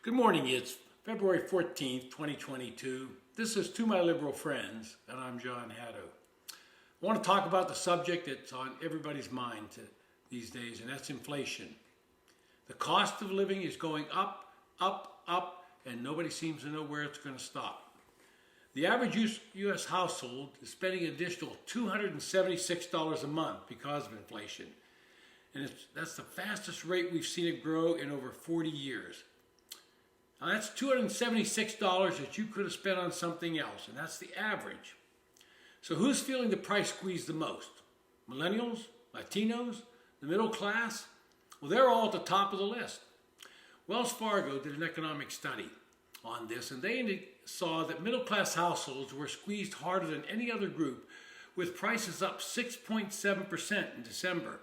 Good morning, it's February 14th, 2022. This is To My Liberal Friends, and I'm John Haddo. I want to talk about the subject that's on everybody's mind these days, and that's inflation. The cost of living is going up, up, up, and nobody seems to know where it's going to stop. The average U.S. household is spending an additional $276 a month because of inflation, and that's the fastest rate we've seen it grow in over 40 years. Now that's $276 that you could have spent on something else, and that's the average. So who's feeling the price squeeze the most? Millennials? Latinos? The middle class? Well, they're all at the top of the list. Wells Fargo did an economic study on this, and they saw that middle class households were squeezed harder than any other group, with prices up 6.7% in December.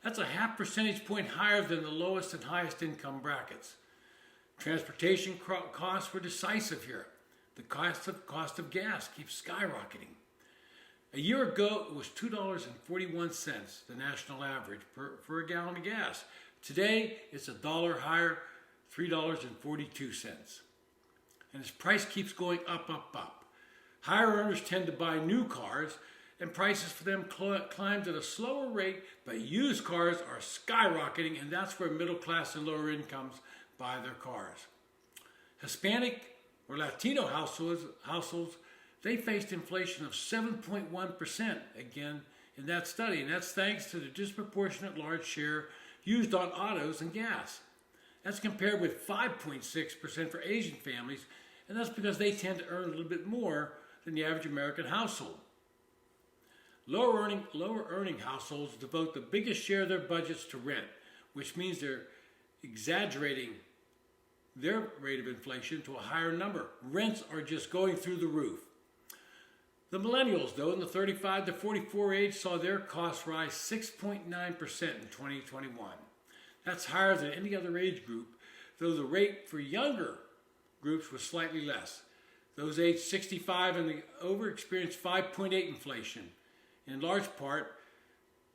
That's a half percentage point higher than the lowest and highest income brackets. Transportation costs were decisive here. The cost of gas keeps skyrocketing. A year ago, it was $2.41, the national average for a gallon of gas. Today, it's $1 higher, $3.42. And this price keeps going up, up, up. Higher earners tend to buy new cars, and prices for them climbed at a slower rate, but used cars are skyrocketing, and that's where middle class and lower incomes buy their cars. Hispanic or Latino households, they faced inflation of 7.1% again in that study, and that's thanks to the disproportionate large share used on autos and gas. That's compared with 5.6% for Asian families, and that's because they tend to earn a little bit more than the average American household. Lower earning households devote the biggest share of their budgets to rent, which means they're exaggerating their rate of inflation to a higher number. Rents are just going through the roof. The millennials, though, in the 35 to 44 age, saw their costs rise 6.9% in 2021. That's higher than any other age group, though the rate for younger groups was slightly less. Those aged 65 and over experienced 5.8% inflation. In large part,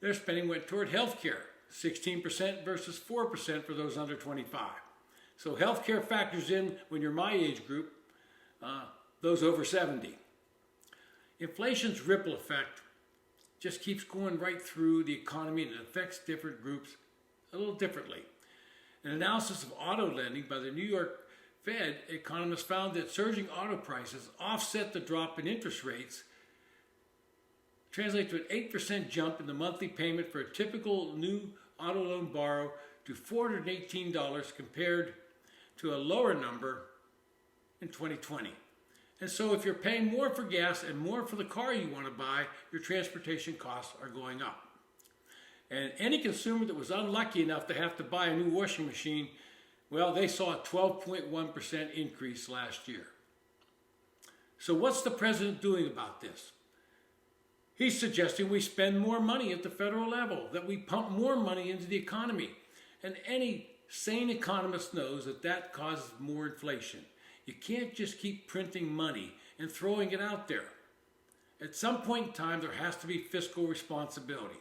their spending went toward health care, 16% versus 4% for those under 25. So healthcare factors in when you're my age group, those over 70. Inflation's ripple effect just keeps going right through the economy, and it affects different groups a little differently. An analysis of auto lending by the New York Fed economists found that surging auto prices offset the drop in interest rates, translate to an 8% jump in the monthly payment for a typical new auto loan borrow to $418 compared to a lower number in 2020. And so if you're paying more for gas and more for the car you want to buy, your transportation costs are going up. And any consumer that was unlucky enough to have to buy a new washing machine, well, they saw a 12.1% increase last year. So what's the president doing about this? He's suggesting we spend more money at the federal level, that we pump more money into the economy. And any sane economist knows that that causes more inflation. You can't just keep printing money and throwing it out there. At some point in time, there has to be fiscal responsibility.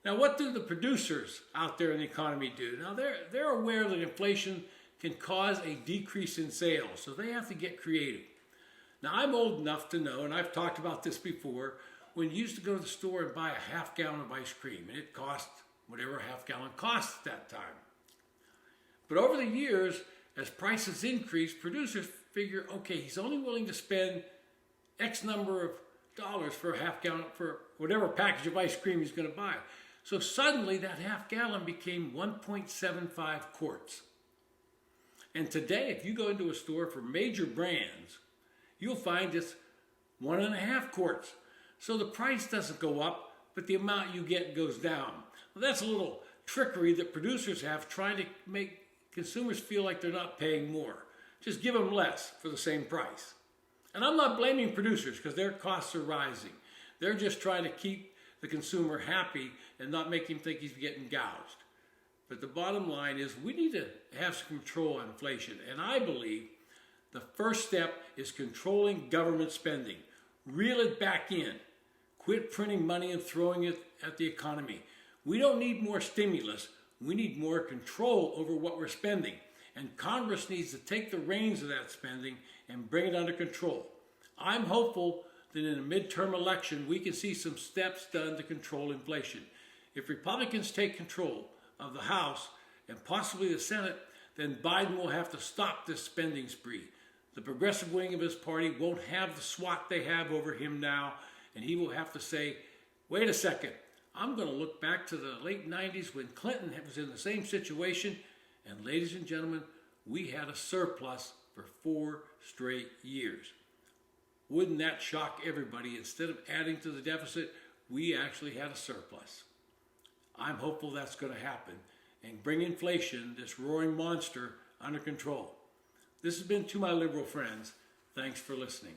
Now, what do the producers out there in the economy do? Now, they're aware that inflation can cause a decrease in sales, so they have to get creative. Now, I'm old enough to know, and I've talked about this before, when you used to go to the store and buy a half gallon of ice cream, and it cost whatever a half gallon cost at that time. But over the years, as prices increase, producers figure, okay, he's only willing to spend X number of dollars for a half gallon, for whatever package of ice cream he's going to buy. So suddenly that half gallon became 1.75 quarts. And today, if you go into a store for major brands, you'll find it's 1.5 quarts. So the price doesn't go up, but the amount you get goes down. Well, that's a little trickery that producers have, trying to make consumers feel like they're not paying more. Just give them less for the same price. And I'm not blaming producers because their costs are rising. They're just trying to keep the consumer happy and not make him think he's getting gouged. But the bottom line is we need to have some control on inflation. And I believe the first step is controlling government spending. Reel it back in. Quit printing money and throwing it at the economy. We don't need more stimulus. We need more control over what we're spending. and Congress needs to take the reins of that spending and bring it under control. I'm hopeful that in a midterm election we can see some steps done to control inflation. If Republicans take control of the House and possibly the Senate, then Biden will have to stop this spending spree. The progressive wing of his party won't have the swat they have over him now, and he will have to say, wait a second, I'm going to look back to the late 90s when Clinton was in the same situation, and ladies and gentlemen, we had a surplus for 4 straight years. Wouldn't that shock everybody? Instead of adding to the deficit, we actually had a surplus. I'm hopeful that's going to happen and bring inflation, this roaring monster, under control. This has been To My Liberal Friends. Thanks for listening.